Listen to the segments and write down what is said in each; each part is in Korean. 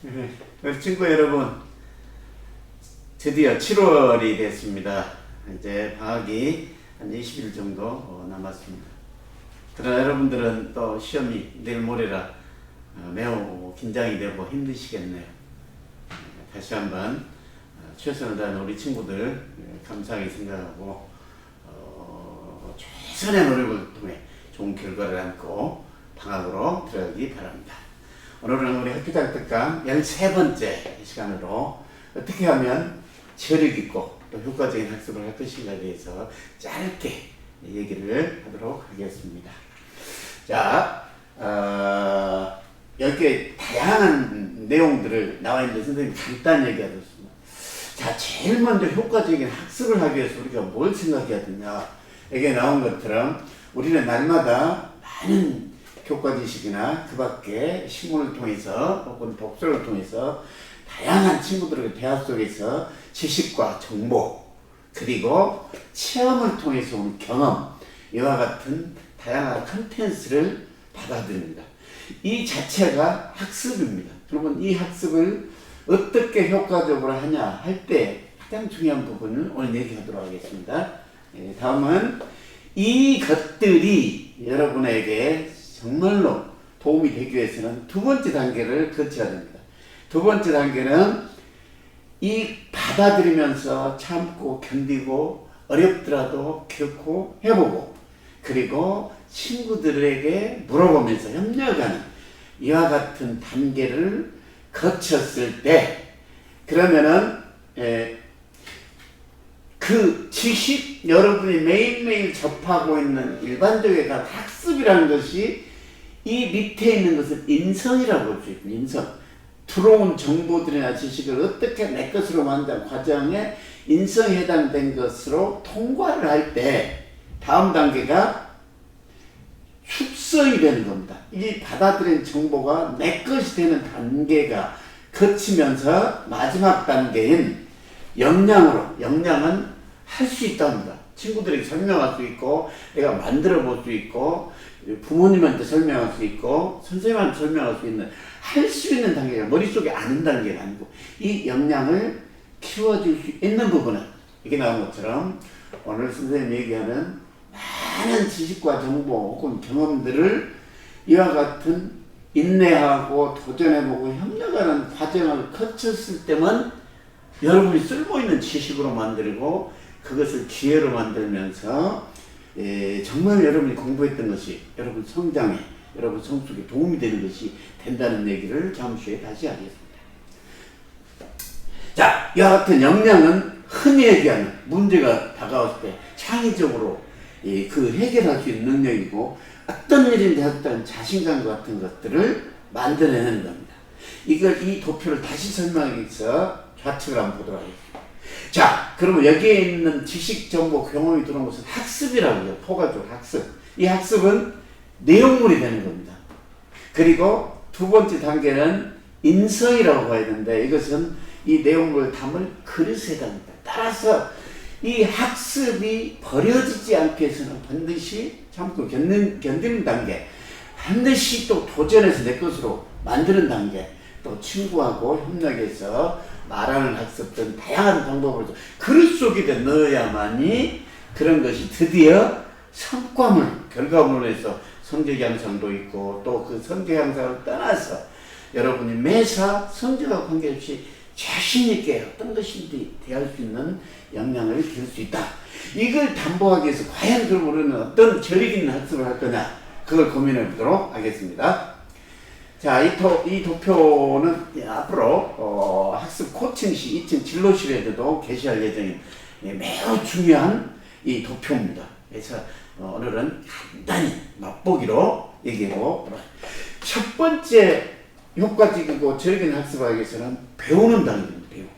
우리 친구 여러분, 드디어 7월이 됐습니다. 이제 방학이 한 20일 정도 남았습니다. 그러나 여러분들은 또 시험이 내일 모레라 매우 긴장이 되고 힘드시겠네요. 다시 한번 최선을 다하는 우리 친구들 감사하게 생각하고 최선의 노력을 통해 좋은 결과를 안고 방학으로 들어가기 바랍니다. 오늘은 우리 학교장 특강 13번째 시간으로 어떻게 하면 체력 있고 또 효과적인 학습을 할 것인가에 대해서 짧게 얘기를 하도록 하겠습니다. 자, 여기에 다양한 내용들을 나와 있는데 선생님이 간단히 얘기하셨습니다. 자, 제일 먼저 효과적인 학습을 하기 위해서 우리가 뭘 생각해야 되냐. 여기에 나온 것처럼 우리는 날마다 많은 교과 지식이나 그 밖에 신문을 통해서 혹은 독서를 통해서 다양한 친구들의 대화 속에서 지식과 정보 그리고 체험을 통해서 온 경험 이와 같은 다양한 컨텐츠를 받아들입니다. 이 자체가 학습입니다. 여러분 이 학습을 어떻게 효과적으로 하냐 할 때 가장 중요한 부분을 오늘 얘기하도록 하겠습니다. 다음은 이 것들이 여러분에게 정말로 도움이 되기 위해서는 두 번째 단계를 거쳐야 됩니다. 두 번째 단계는 이 받아들이면서 참고 견디고 어렵더라도 겪고 해보고 그리고 친구들에게 물어보면서 협력하는 이와 같은 단계를 거쳤을 때 그러면은 그 지식 여러분이 매일매일 접하고 있는 일반적인 학습이라는 것이 이 밑에 있는 것을 인성이라고 볼 수 있습니다. 인성. 들어온 정보들이나 지식을 어떻게 내 것으로 만든 과정에 인성에 해당된 것으로 통과를 할 때 다음 단계가 숙성이 되는 겁니다. 이 받아들인 정보가 내 것이 되는 단계가 거치면서 마지막 단계인 역량은 할 수 있답니다. 친구들에게 설명할 수 있고 내가 만들어 볼 수 있고 부모님한테 설명할 수 있고 선생님한테 설명할 수 있는 할 수 있는 단계가 머릿속에 아는 단계가 아니고 이 역량을 키워줄 수 있는 부분은 이게 나온 것처럼 오늘 선생님이 얘기하는 많은 지식과 정보 혹은 경험들을 이와 같은 인내하고 도전해보고 협력하는 과정을 거쳤을 때만 여러분이 쓸모있는 지식으로 만들고 그것을 기회로 만들면서 정말 여러분이 공부했던 것이 여러분 성장에 여러분 성숙에 도움이 되는 것이 된다는 얘기를 잠시 후에 다시 하겠습니다. 자, 이와 같은 역량은 흔히 얘기하는 문제가 다가왔을 때 창의적으로 그 해결할 수 있는 능력이고 어떤 일인지 하던 자신감 같은 것들을 만들어내는 겁니다. 이 도표를 다시 설명하기 위해서 좌측을 한번 보도록 하겠습니다. 자, 그러면 여기에 있는 지식, 정보, 경험이 들어온 것은 학습이라고 해요. 포괄적으로 학습. 이 학습은 내용물이 되는 겁니다. 그리고 두 번째 단계는 인성이라고 봐야 되는데 이것은 이 내용물을 담을 그릇에 해당합니다. 따라서 이 학습이 버려지지 않기 위해서는 반드시 참고 견디는 단계, 반드시 또 도전해서 내 것으로 만드는 단계, 또 친구하고 협력해서 말하는 학습 등 다양한 방법을 그릇 속에 넣어야만이 그런 것이 드디어 성과물, 결과물로 해서 성적 향상도 있고 또 그 성적 향상을 떠나서 여러분이 매사 성적과 관계없이 자신있게 어떤 것인지 대할 수 있는 역량을 기를 수 있다. 이걸 담보하기 위해서 과연 그럼 우리는 어떤 저력 있는 학습을 할 거냐 그걸 고민해 보도록 하겠습니다. 자, 이 도표는 앞으로 학습 코칭 시 2층 진로실에도 게시할 예정인 매우 중요한 이 도표입니다. 그래서 오늘은 간단히 맛보기로 얘기하고 첫 번째 효과적이고 저력있는 학습하기 위해서는 배우는 단계입니다.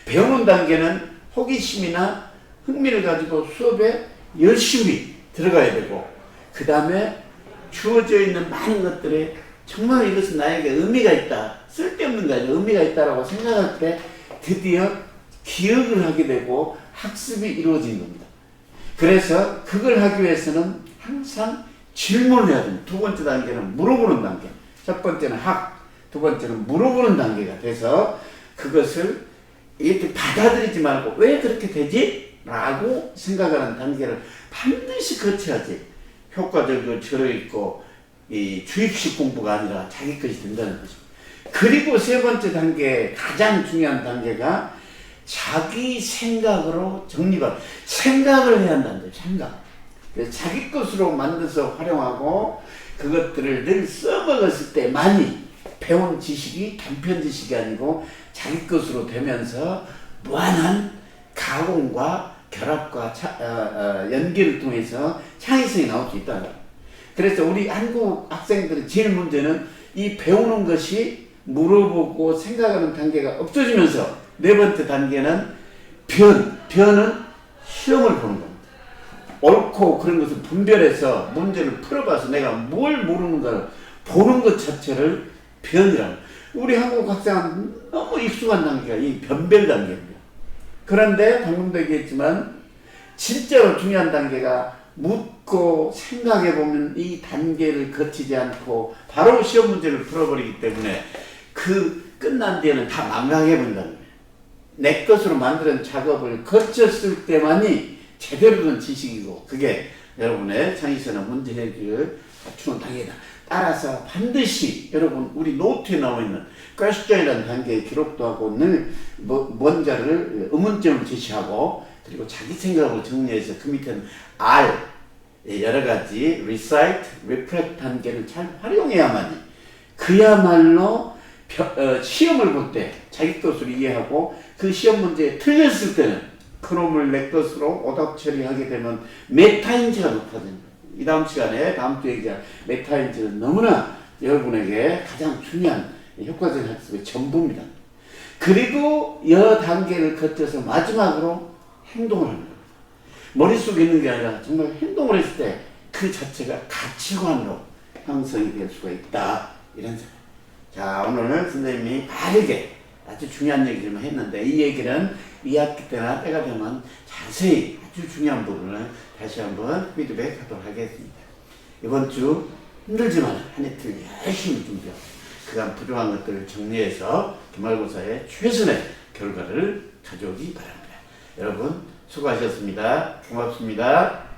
배우는 단계는 호기심이나 흥미를 가지고 수업에 열심히 들어가야 되고 그 다음에 주어져 있는 많은 것들에 정말 이것은 나에게 의미가 있다. 쓸데없는 게 아니라 의미가 있다라고 생각할 때 드디어 기억을 하게 되고 학습이 이루어진 겁니다. 그래서 그걸 하기 위해서는 항상 질문을 해야 됩니다. 두 번째 단계는 물어보는 단계. 첫 번째는 학, 두 번째는 물어보는 단계가 돼서 그것을 이렇게 받아들이지 말고 왜 그렇게 되지? 라고 생각하는 단계를 반드시 거쳐야지 효과적으로 들어있고 이 주입식 공부가 아니라 자기 것이 된다는 것입니다. 그리고 세 번째 단계, 가장 중요한 단계가 자기 생각으로 정리가, 생각을 해야 한다는 거예요. 생각. 그래서 자기 것으로 만들어서 활용하고 그것들을 늘 써먹었을 때 많이 배운 지식이 단편 지식이 아니고 자기 것으로 되면서 무한한 가공과 결합과 연계를 통해서 창의성이 나올 수 있다는 거예요. 그래서 우리 한국 학생들의 제일 문제는 이 배우는 것이 물어보고 생각하는 단계가 없어지면서 네 번째 단계는 변은 시험을 보는 겁니다. 옳고 그런 것을 분별해서 문제를 풀어봐서 내가 뭘 모르는가를 보는 것 자체를 변이라는, 우리 한국 학생은 너무 익숙한 단계가 이 변별 단계입니다. 그런데 방금도 얘기했지만 진짜로 중요한 단계가 묻고 생각해보면 이 단계를 거치지 않고 바로 시험 문제를 풀어버리기 때문에 그 끝난 뒤에는 다 망각해버린다는 거예요. 내 것으로 만드는 작업을 거쳤을 때만이 제대로 된 지식이고 그게 여러분의 창의성이나 문제 해결을 갖추는 단계다. 따라서 반드시 여러분 우리 노트에 나와 있는 question이라는 단계에 기록도 하고 늘 뭔가를 의문점을 제시하고 그리고 자기 생각으로 정리해서 그 밑에는 R 여러 가지 recite, reflect 단계를 잘 활용해야만이 그야말로 시험을 볼 때 자기 것으로 이해하고 그 시험 문제에 틀렸을 때는 그놈을 내 것으로 오답 처리하게 되면 메타인지가 높아집니다. 이 다음 시간에 다음 주 얘기할 메타인지는 너무나 여러분에게 가장 중요한 효과적인 학습의 전부입니다. 그리고 여러 단계를 거쳐서 마지막으로 행동을 합니다. 머릿속에 있는 게 아니라 정말 행동을 했을 때 그 자체가 가치관으로 형성이 될 수가 있다. 이런 생각. 자, 오늘 선생님이 바르게 아주 중요한 얘기를 했는데 이 얘기는 2학기 때나 때가 되면 자세히 아주 중요한 부분을 다시 한번 피드백하도록 하겠습니다. 이번 주 힘들지만 한 해틀 열심히 준비하고 그간 부족한 것들을 정리해서 기말고사에 최선의 결과를 가져오기 바랍니다. 여러분 수고하셨습니다. 고맙습니다.